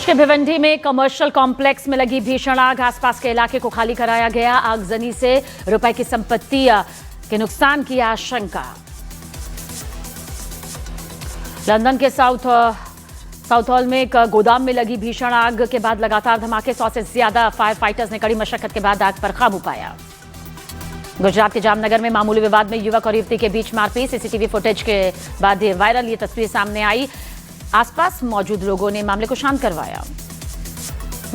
के भिवंडी में commercial complex में लगी भीषण आग, आसपास के इलाके को खाली कराया गया। आगजनी से रुपए की संपत्ति के नुकसान की आशंका। लंदन के साउथ हॉल में एक गोदाम में लगी भीषण आग के बाद लगातार धमाके। 100 से ज्यादा फायर फाइटर्स ने कड़ी मशक्कत के बाद आग पर काबू पाया। गुजरात के जामनगर में मामूली विवाद में युवक और युवती के बीच मारपीट। सीसीटीवी फुटेज के बाद वायरल ये तस्वीर सामने आई। आसपास मौजूद लोगों ने मामले को शांत करवाया।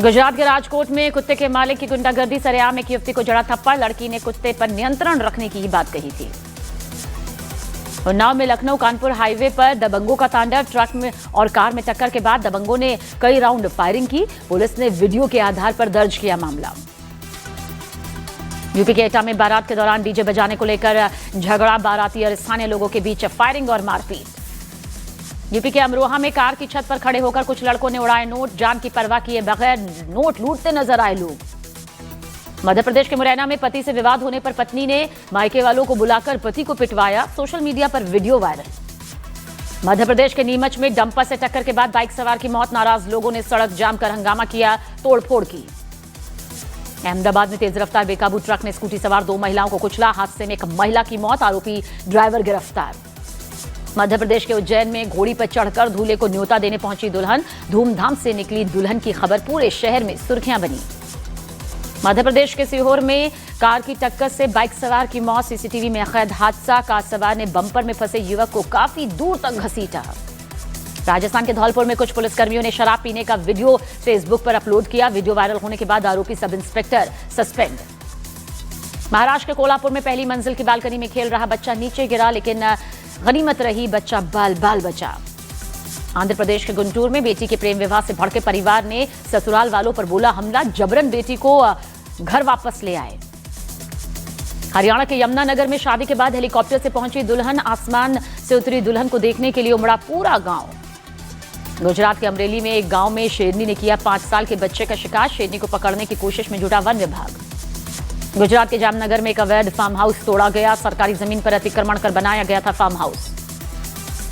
गुजरात के राजकोट में कुत्ते के मालिक की गुंडागर्दी, सरेआम एक युवती को जड़ा थप्पड़। लड़की ने कुत्ते पर नियंत्रण रखने की बात कही थी। उन्नाव में लखनऊ कानपुर हाईवे पर दबंगों का तांडव। ट्रक में और कार में टक्कर के बाद दबंगों ने कई राउंड फायरिंग की। पुलिस ने वीडियो के आधार पर दर्ज किया मामला। यूपी के एटा में बारात के दौरान डीजे बजाने को लेकर झगड़ा। बाराती और स्थानीय लोगों के बीच फायरिंग और मारपीट। यूपी के अमरोहा में कार की छत पर खड़े होकर कुछ लड़कों ने उड़ाए नोट। जान की परवाह किए बगैर नोट लूटते नजर आए लोग। मध्य प्रदेश के मुरैना में पति से विवाद होने पर पत्नी ने मायके वालों को बुलाकर पति को पिटवाया। सोशल मीडिया पर वीडियो वायरल। मध्य प्रदेश के नीमच में डंपर से टक्कर के बाद बाइक सवार की मौत। नाराज लोगों ने सड़क जाम कर हंगामा किया, तोड़फोड़ की। अहमदाबाद में तेज रफ्तार बेकाबू ट्रक ने स्कूटी सवार 2 महिलाओं को कुचला। हादसे में एक महिला की मौत, आरोपी ड्राइवर गिरफ्तार। मध्य प्रदेश के उज्जैन में घोड़ी पर चढ़कर दूल्हे को न्योता देने पहुंची दुल्हन। धूमधाम से निकली दुल्हन की खबर पूरे शहर में सुर्खियां बनी। मध्य प्रदेश के सीहोर में कार की टक्कर से बाइक सवार की मौत। सीसीटीवी में कैद हादसा। कार सवार ने बम्पर में फंसे युवक को काफी दूर तक घसीटा। राजस्थान के धौलपुर में कुछ पुलिसकर्मियों ने शराब पीने का वीडियो फेसबुक पर अपलोड किया। वीडियो वायरल होने के बाद आरोपी सब इंस्पेक्टर सस्पेंड। महाराष्ट्र के कोल्हापुर में पहली मंजिल की बालकनी में खेल रहा बच्चा नीचे गिरा, लेकिन गनीमत रही, बच्चा बाल बाल बचा। आंध्र प्रदेश के गुंटूर में बेटी के प्रेम विवाह से भड़के परिवार ने ससुराल वालों पर बोला हमला। जबरन बेटी को घर वापस ले आए। हरियाणा के यमुनानगर में शादी के बाद हेलीकॉप्टर से पहुंची दुल्हन। आसमान से उतरी दुल्हन को देखने के लिए उमड़ा पूरा गांव। गुजरात के अमरेली में एक गांव में शेरनी ने किया 5 साल के बच्चे का शिकार। शेरनी को पकड़ने की कोशिश में जुटा वन विभाग। गुजरात के जामनगर में एक अवैध फार्म हाउस तोड़ा गया। सरकारी जमीन पर अतिक्रमण कर बनाया गया था फार्म हाउस।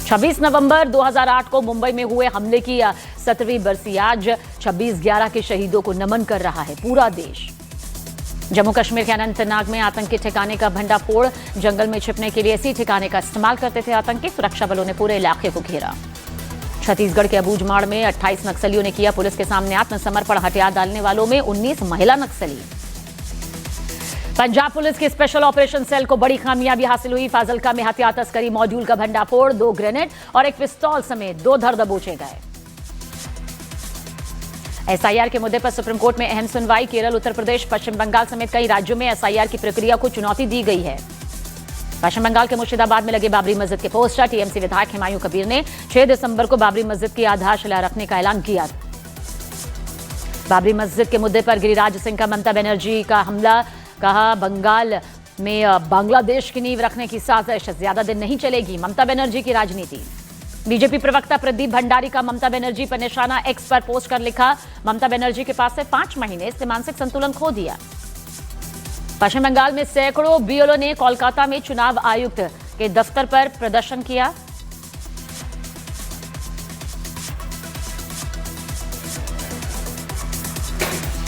26 नवंबर 2008 को मुंबई में हुए हमले की 17वीं बरसी। आज 26/11 के शहीदों को नमन कर रहा है पूरा देश। जम्मू कश्मीर के अनंतनाग में आतंकी ठिकाने का भंडाफोड़। जंगल में छिपने के लिए इसी ठिकाने का इस्तेमाल करते थे आतंकी। सुरक्षा बलों ने पूरे इलाके को घेरा। छत्तीसगढ़ के अबूझमाड़ में 28 नक्सलियों ने किया पुलिस के सामने आत्मसमर्पण। हथियार डालने वालों में 19 महिला नक्सली। पंजाब पुलिस के स्पेशल ऑपरेशन सेल को बड़ी कामयाबी हासिल हुई। फाजिल्का में हथियार तस्करी मॉड्यूल का भंडाफोड़। 2 ग्रेनेड और एक पिस्तौल समेत 2 धर दबोचे गए। एसआईआर के मुद्दे पर सुप्रीम कोर्ट में अहम सुनवाई। केरल, उत्तर प्रदेश, पश्चिम बंगाल समेत कई राज्यों में एसआईआर की प्रक्रिया को चुनौती दी गई है। पश्चिम बंगाल के मुर्शिदाबाद में लगे बाबरी मस्जिद के पोस्टर। टीएमसी विधायक हुमायूं कबीर ने 6 दिसंबर को बाबरी मस्जिद की आधारशिला रखने का ऐलान किया। बाबरी मस्जिद के मुद्दे पर गिरिराज सिंह का ममता बनर्जी का हमला। कहा बंगाल में बांग्लादेश की नींव रखने की साजिश ज्यादा दिन नहीं चलेगी। ममता बनर्जी की राजनीति। बीजेपी प्रवक्ता प्रदीप भंडारी का ममता बनर्जी पर निशाना। एक्स पर पोस्ट कर लिखा ममता बनर्जी के पास से 5 महीने से मानसिक संतुलन खो दिया। पश्चिम बंगाल में सैकड़ों बीएलओ ने कोलकाता में चुनाव आयुक्त के दफ्तर पर प्रदर्शन किया।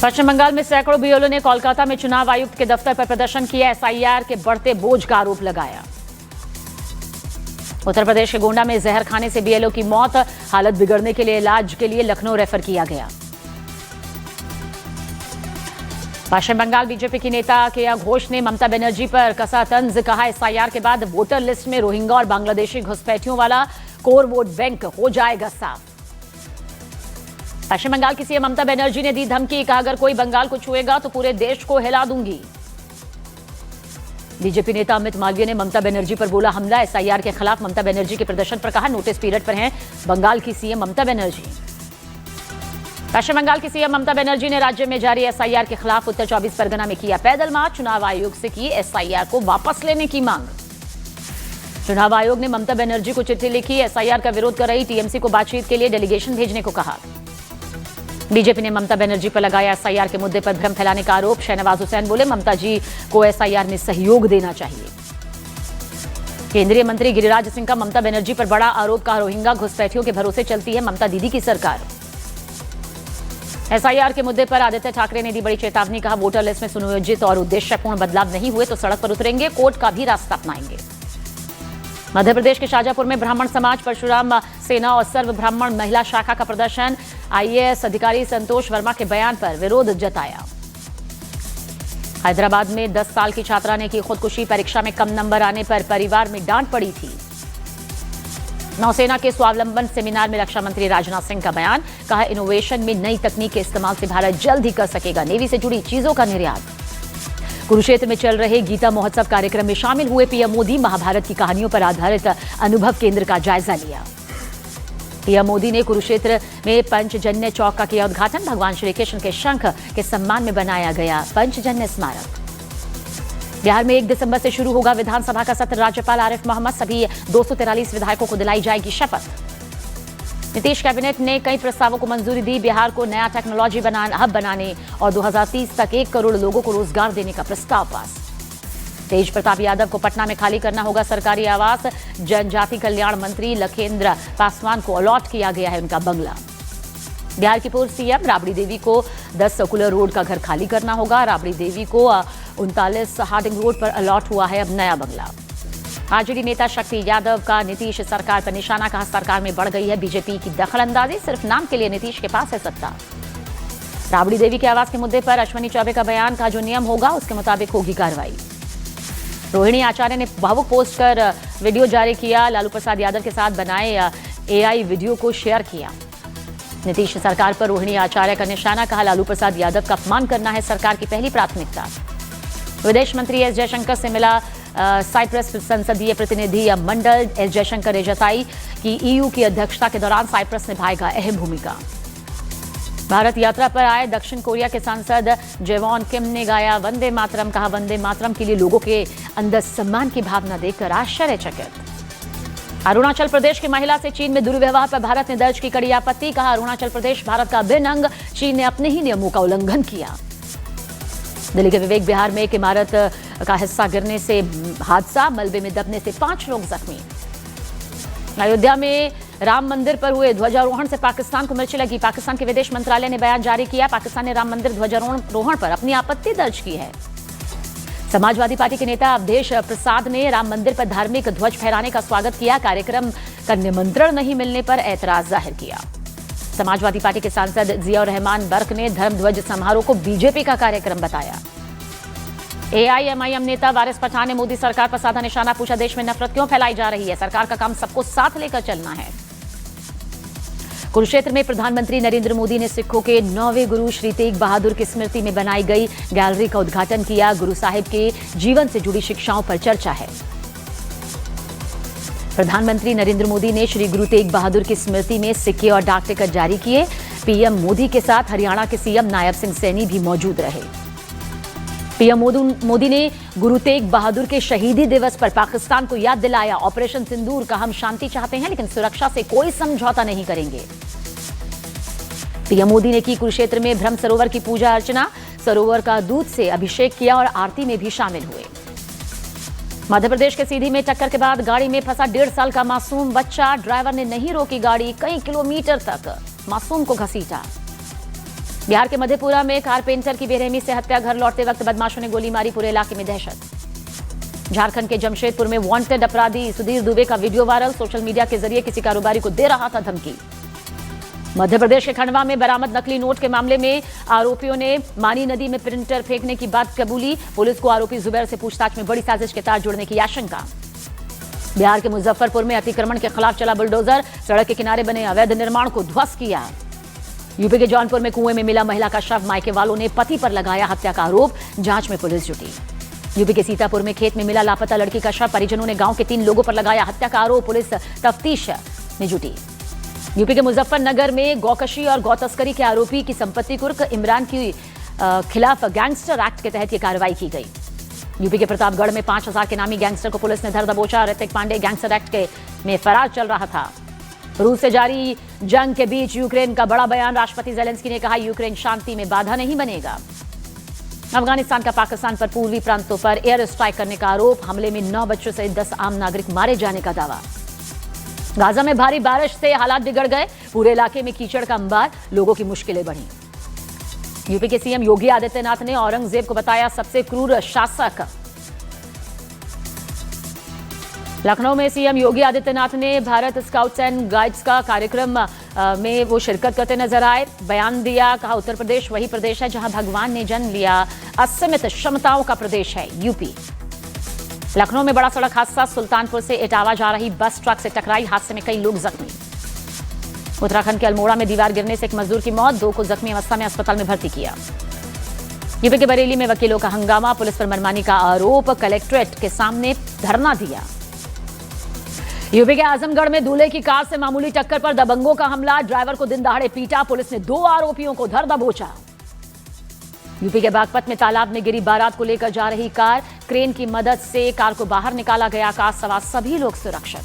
पश्चिम बंगाल में सैकड़ों बीएलओ ने कोलकाता में चुनाव आयुक्त के दफ्तर पर प्रदर्शन किया। एसआईआर के बढ़ते बोझ का आरोप लगाया। उत्तर प्रदेश के गोंडा में जहर खाने से बीएलओ की मौत। हालत बिगड़ने के लिए इलाज के लिए लखनऊ रेफर किया गया। पश्चिम बंगाल बीजेपी की नेता केया घोष ने ममता बनर्जी पर कसा तंज। कहा एसआईआर के बाद वोटर लिस्ट में रोहिंग्या और बांग्लादेशी घुसपैठियों वाला कोर वोट बैंक हो जाएगा साफ। पश्चिम बंगाल की सीएम ममता बनर्जी ने दी धमकी। कहा अगर कोई बंगाल को छुएगा तो पूरे देश को हिला दूंगी। बीजेपी नेता अमित मालवीय ने ममता बनर्जी पर बोला हमला। एसआईआर के खिलाफ ममता बनर्जी के प्रदर्शन पर कहा नोटिस पीरियड पर हैं बंगाल की सीएम ममता बनर्जी। पश्चिम बंगाल की सीएम ममता बनर्जी ने राज्य में जारी एसआईआर के खिलाफ उत्तर 24 परगना में किया पैदल मार्च। चुनाव आयोग से की एसआईआर को वापस लेने की मांग। चुनाव आयोग ने ममता बनर्जी को चिट्ठी लिखी। एसआईआर का विरोध कर रही टीएमसी को बातचीत के लिए डेलीगेशन भेजने को कहा। बीजेपी ने ममता बनर्जी पर लगाया एसआईआर के मुद्दे पर भ्रम फैलाने का आरोप। शहनवाज हुसैन बोले ममता जी को एसआईआर में सहयोग देना चाहिए। केंद्रीय मंत्री गिरिराज सिंह का ममता बनर्जी पर बड़ा आरोप। कहा रोहिंग्या घुसपैठियों के भरोसे चलती है ममता दीदी की सरकार। एसआईआर के मुद्दे पर आदित्य ठाकरे ने दी बड़ी चेतावनी, कहा वोटर लिस्ट में सुनियोजित और उद्देश्यपूर्ण बदलाव नहीं हुए तो सड़क पर उतरेंगे, कोर्ट का भी रास्ता अपनाएंगे। मध्य प्रदेश के शाजापुर में ब्राह्मण समाज, परशुराम सेना और सर्व ब्राह्मण महिला शाखा का प्रदर्शन। आईएएस अधिकारी संतोष वर्मा के बयान पर विरोध जताया। हैदराबाद में 10 साल की छात्रा ने की खुदकुशी, परीक्षा में कम नंबर आने पर परिवार में डांट पड़ी थी। नौसेना के स्वावलंबन सेमिनार में रक्षा मंत्री राजनाथ सिंह का बयान, कहा इनोवेशन में नई तकनीक के इस्तेमाल से भारत जल्द ही कर सकेगा नेवी से जुड़ी चीजों का निर्यात। कुरुक्षेत्र में चल रहे गीता महोत्सव कार्यक्रम में शामिल हुए पीएम मोदी, महाभारत की कहानियों पर आधारित अनुभव केंद्र का जायजा लिया। पीएम मोदी ने कुरुक्षेत्र में पंचजन्य चौक का किया उद्घाटन। भगवान श्री कृष्ण के शंख के सम्मान में बनाया गया पंचजन्य स्मारक। बिहार में 1 दिसंबर से शुरू होगा विधानसभा का सत्र। राज्यपाल आरिफ मोहम्मद सभी 243 विधायकों को दिलाई जाएगी शपथ। नीतीश कैबिनेट ने कई प्रस्तावों को मंजूरी दी। बिहार को नया टेक्नोलॉजी हब बनाने और 2030 तक 1 करोड़ लोगों को रोजगार देने का प्रस्ताव पास। तेज प्रताप यादव को पटना में खाली करना होगा सरकारी आवास। जनजाति कल्याण मंत्री लखेंद्र पासवान को अलॉट किया गया है उनका बंगला। बिहार की पूर्व सीएम राबड़ी देवी को 10 सर्कुलर रोड का घर खाली करना होगा। राबड़ी देवी को 39 हार्डिंग रोड पर अलॉट हुआ है अब नया बंगला। आरजेडी नेता शक्ति यादव का नीतीश सरकार पर निशाना, कहा सरकार में बढ़ गई है बीजेपी की दखलंदाजी, सिर्फ नाम के लिए नीतीश के पास है सत्ता। राबड़ी देवी के आवास के मुद्दे पर अश्विनी चौबे का बयान, कहा जो नियम होगा उसके मुताबिक होगी कार्रवाई। रोहिणी आचार्य ने भावुक पोस्ट कर वीडियो जारी किया। लालू प्रसाद यादव के साथ बनाए एआई वीडियो को शेयर किया। नीतीश सरकार पर रोहिणी आचार्य का निशाना, कहा लालू प्रसाद यादव का अपमान करना है सरकार की पहली प्राथमिकता। विदेश मंत्री एस जयशंकर से मिला साइप्रस संसदीय प्रतिनिधि मंडल। एस जयशंकर ने जताई कि ईयू की अध्यक्षता के दौरान साइप्रस निभाएगा अहम भूमिका। भारत यात्रा पर आए दक्षिण कोरिया के सांसद जेवॉन किम ने गाया वंदे मातरम, कहा वंदे मातरम के लिए लोगों के अंदर सम्मान की भावना देखकर आश्चर्यचकित। अरुणाचल प्रदेश की महिला से चीन में दुर्व्यवहार पर भारत ने दर्ज की कड़ी आपत्ति, कहा अरुणाचल प्रदेश भारत का अभिन्न अंग, चीन ने अपने ही नियमों का उल्लंघन किया। दिल्ली के विवेक विहार में एक इमारत का हिस्सा गिरने से हादसा, मलबे में दबने से 5 लोग जख्मी। अयोध्या में राम मंदिर पर हुए ध्वजारोहण से पाकिस्तान को मिर्ची लगी। पाकिस्तान के विदेश मंत्रालय ने बयान जारी किया, पाकिस्तान ने राम मंदिर ध्वजारोहण पर अपनी आपत्ति दर्ज की है। समाजवादी पार्टी के नेता अवधेश प्रसाद ने राम मंदिर पर धार्मिक ध्वज फहराने का स्वागत किया। कार्यक्रम का निमंत्रण नहीं मिलने पर ऐतराज जाहिर किया। समाजवादी पार्टी के सांसद जियाउर रहमान बर्क ने धर्म ध्वज समारोह को बीजेपी का कार्यक्रम बताया। एआईएमआईएम नेता वारिस पठान ने मोदी सरकार पर साधा निशाना, पूछा देश में नफरत क्यों फैलाई जा रही है, सरकार का काम सबको साथ लेकर चलना है। कुरुक्षेत्र में प्रधानमंत्री नरेंद्र मोदी ने सिखों के 9वें गुरु श्री तेग बहादुर की स्मृति में बनाई गई गैलरी का उद्घाटन किया। गुरु साहिब के जीवन से जुड़ी शिक्षाओं पर चर्चा है। प्रधानमंत्री नरेंद्र मोदी ने श्री गुरु तेग बहादुर की स्मृति में सिक्के और डाक टिकट जारी किए। पीएम मोदी के साथ हरियाणा के सीएम नायब सिंह सैनी भी मौजूद रहे। पीएम मोदी ने गुरु तेग बहादुर के शहीदी दिवस पर पाकिस्तान को याद दिलाया, ऑपरेशन सिंदूर का हम शांति चाहते हैं लेकिन सुरक्षा से कोई समझौता नहीं करेंगे। पीएम मोदी ने की कुरुक्षेत्र में ब्रह्म सरोवर की पूजा अर्चना, सरोवर का दूध से अभिषेक किया और आरती में भी शामिल हुए। मध्य प्रदेश के सीधी में टक्कर के बाद गाड़ी में फंसा 1.5 साल का मासूम बच्चा, ड्राइवर ने नहीं रोकी गाड़ी, कई किलोमीटर तक मासूम को घसीटा। बिहार के मधेपुरा में कारपेंटर की बेरहमी से हत्या, घर लौटते वक्त बदमाशों ने गोली मारी, पूरे इलाके में दहशत। झारखंड के जमशेदपुर में वांटेड अपराधी सुधीर दुबे का वीडियो वायरल, सोशल मीडिया के जरिए किसी कारोबारी को दे रहा था धमकी। मध्य प्रदेश के खंडवा में बरामद नकली नोट के मामले में आरोपियों ने मानी नदी में प्रिंटर फेंकने की बात कबूली, पुलिस को आरोपी जुबैर से पूछताछ में बड़ी साजिश के तार जुड़ने की आशंका। बिहार के मुजफ्फरपुर में अतिक्रमण के खिलाफ चला बुलडोजर, सड़क के किनारे बने अवैध निर्माण को ध्वस्त किया। यूपी के जौनपुर में कुएं में मिला महिला का शव, मायके वालों ने पति पर लगाया हत्या का आरोप, जांच में पुलिस जुटी। यूपी के सीतापुर में खेत में मिला लापता लड़की का शव, परिजनों ने गांव के 3 लोगों पर लगाया हत्या का आरोप, पुलिस तफ्तीश में जुटी। यूपी के मुजफ्फरनगर में गौकशी और गौतस्करी के आरोपी की संपत्ति कुर्क, इमरान की खिलाफ गैंगस्टर एक्ट के तहत यह कार्रवाई की गई। यूपी के प्रतापगढ़ में 5000 के नामी गैंगस्टर को पुलिस ने धर दबोचा, ऋतिक पांडे गैंगस्टर एक्ट में फरार चल रहा था। रूस से जारी जंग के बीच यूक्रेन का बड़ा बयान, राष्ट्रपति जेलेंस्की ने कहा यूक्रेन शांति में बाधा नहीं बनेगा। अफगानिस्तान का पाकिस्तान पर पूर्वी प्रांतों पर एयर स्ट्राइक करने का आरोप, हमले में 9 बच्चों सहित 10 आम नागरिक मारे जाने का दावा। गाजा में भारी बारिश से हालात बिगड़ गए, पूरे इलाके में कीचड़ का अंबार, लोगों की मुश्किलें बढ़ी। यूपी के सीएम योगी आदित्यनाथ ने औरंगजेब को बताया सबसे क्रूर शासक। लखनऊ में सीएम योगी आदित्यनाथ ने भारत स्काउट्स एंड गाइड्स का कार्यक्रम में वो शिरकत करते नजर आए। बयान दिया, कहा उत्तर प्रदेश वही प्रदेश है जहां भगवान ने जन्म लिया। असीमित क्षमताओं का प्रदेश है यूपी। लखनऊ में बड़ा सड़क हादसा, सुल्तानपुर से इटावा जा रही बस ट्रक से टकराई, हादसे में कई लोग जख्मी। उत्तराखंड के अल्मोड़ा में दीवार गिरने से एक मजदूर की मौत, 2 को जख्मी अवस्था में अस्पताल में भर्ती किया। यूपी के बरेली में वकीलों का हंगामा, पुलिस पर मनमानी का आरोप, कलेक्ट्रेट के सामने धरना दिया। यूपी के आजमगढ़ में दूल्हे की कार से मामूली टक्कर पर दबंगों का हमला, ड्राइवर को दिन दहाड़े पीटा, पुलिस ने 2 आरोपियों को धर दबोचा। यूपी के बागपत में तालाब में गिरी बारात को लेकर जा रही कार, क्रेन की मदद से कार को बाहर निकाला गया, कार सवार सभी लोग सुरक्षित।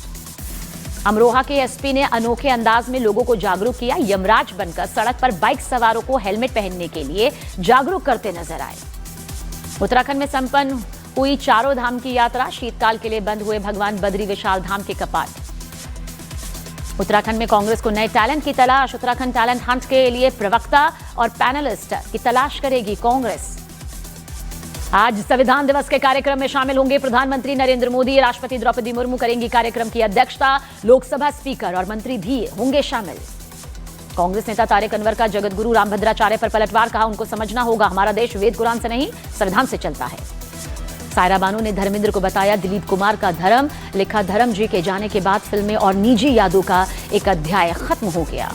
अमरोहा के एसपी ने अनोखे अंदाज में लोगों को जागरूक किया, यमराज बनकर सड़क पर बाइक सवारों को हेलमेट पहनने के लिए जागरूक करते नजर आए। उत्तराखंड में संपन्न हुई चारों धाम की यात्रा, शीतकाल के लिए बंद हुए भगवान बद्री विशाल धाम के कपाट। उत्तराखंड में कांग्रेस को नए टैलेंट की तलाश, उत्तराखंड टैलेंट हंट के लिए प्रवक्ता और पैनलिस्ट की तलाश करेगी कांग्रेस। आज संविधान दिवस के कार्यक्रम में शामिल होंगे प्रधानमंत्री नरेंद्र मोदी, राष्ट्रपति द्रौपदी मुर्मू करेंगी कार्यक्रम की अध्यक्षता, लोकसभा स्पीकर और मंत्री भी होंगे शामिल। कांग्रेस नेता तारिक अनवर का जगतगुरु रामभद्राचार्य पर पलटवार, कहा उनको समझना होगा हमारा देश वेद कुरान से नहीं संविधान से चलता है। सायरा बानू ने धर्मेंद्र को बताया दिलीप कुमार का धर्म, लिखा धर्म जी के जाने के बाद फिल्में और निजी यादों का एक अध्याय खत्म हो गया।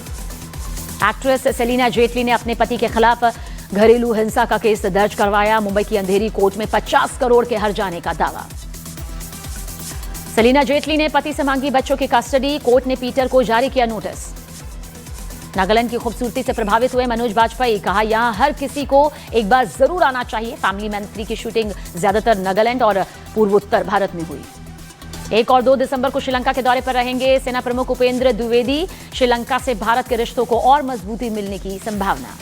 एक्ट्रेस सेलिना जेटली ने अपने पति के खिलाफ घरेलू हिंसा का केस दर्ज करवाया, मुंबई की अंधेरी कोर्ट में 50 करोड़ के हर जाने का दावा। सेलिना जेटली ने पति से मांगी बच्चों की कस्टडी, कोर्ट ने पीटर को जारी किया नोटिस। नागालैंड की खूबसूरती से प्रभावित हुए मनोज बाजपेयी, कहा यहां हर किसी को एक बार जरूर आना चाहिए। फैमिली मैन 3 की शूटिंग ज्यादातर नागालैंड और पूर्वोत्तर भारत में हुई। 1 और 2 दिसंबर को श्रीलंका के दौरे पर रहेंगे सेना प्रमुख उपेंद्र द्विवेदी, श्रीलंका से भारत के रिश्तों को और मजबूती मिलने की संभावना।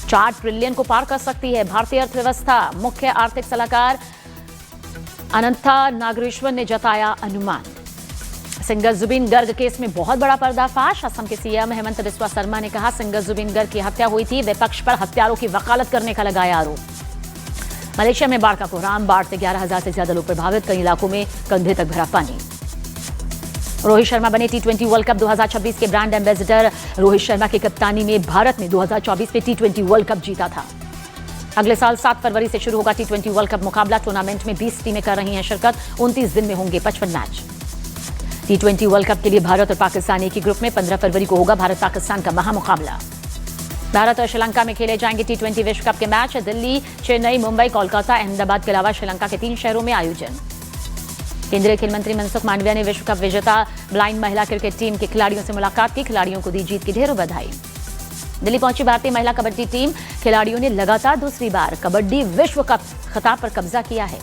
4 ट्रिलियन को पार कर सकती है भारतीय अर्थव्यवस्था, मुख्य आर्थिक सलाहकार अनंता नागेश्वर ने जताया अनुमान। सिंगर जुबिन गर्ग केस में बहुत बड़ा पर्दाफाश, असम के सीएम हेमंत बिस्वा शर्मा ने कहा सिंगर जुबिन गर्ग की हत्या हुई थी, विपक्ष पर हत्यारों की वकालत करने का लगाया आरोप। मलेशिया में बाढ़ का कोहराम, बाढ़ से 11,000 से ज्यादा लोग प्रभावित, कई इलाकों में कंधे तक भरा पानी। रोहित शर्मा बने T20 वर्ल्ड कप 2026 के ब्रांड एम्बेसडर। रोहित शर्मा की कप्तानी में भारत ने 2024 में T20 वर्ल्ड कप जीता था। अगले साल 7 फरवरी से शुरू होगा T20 वर्ल्ड कप मुकाबला, टूर्नामेंट में 20 टीमें कर रही हैं शिरकत, 29 दिन में होंगे 55 मैच। T20 वर्ल्ड कप के लिए भारत और पाकिस्तान एक ही ग्रुप में, 15 फरवरी को होगा भारत पाकिस्तान का महामुकाबला। भारत और श्रीलंका में खेले जाएंगे T20 विश्व कप के मैच, दिल्ली, चेन्नई, मुंबई, कोलकाता, अहमदाबाद के अलावा श्रीलंका के 3 शहरों में आयोजन। केंद्रीय खेल मंत्री मनसुख मांडविया ने विश्व कप विजेता ब्लाइंड महिला क्रिकेट टीम के खिलाड़ियों से मुलाकात की, खिलाड़ियों को दी जीत की ढेरों बधाई। दिल्ली पहुंची भारतीय महिला कबड्डी टीम, खिलाड़ियों ने लगातार दूसरी बार कबड्डी विश्व कप खिताब पर कब्जा किया है।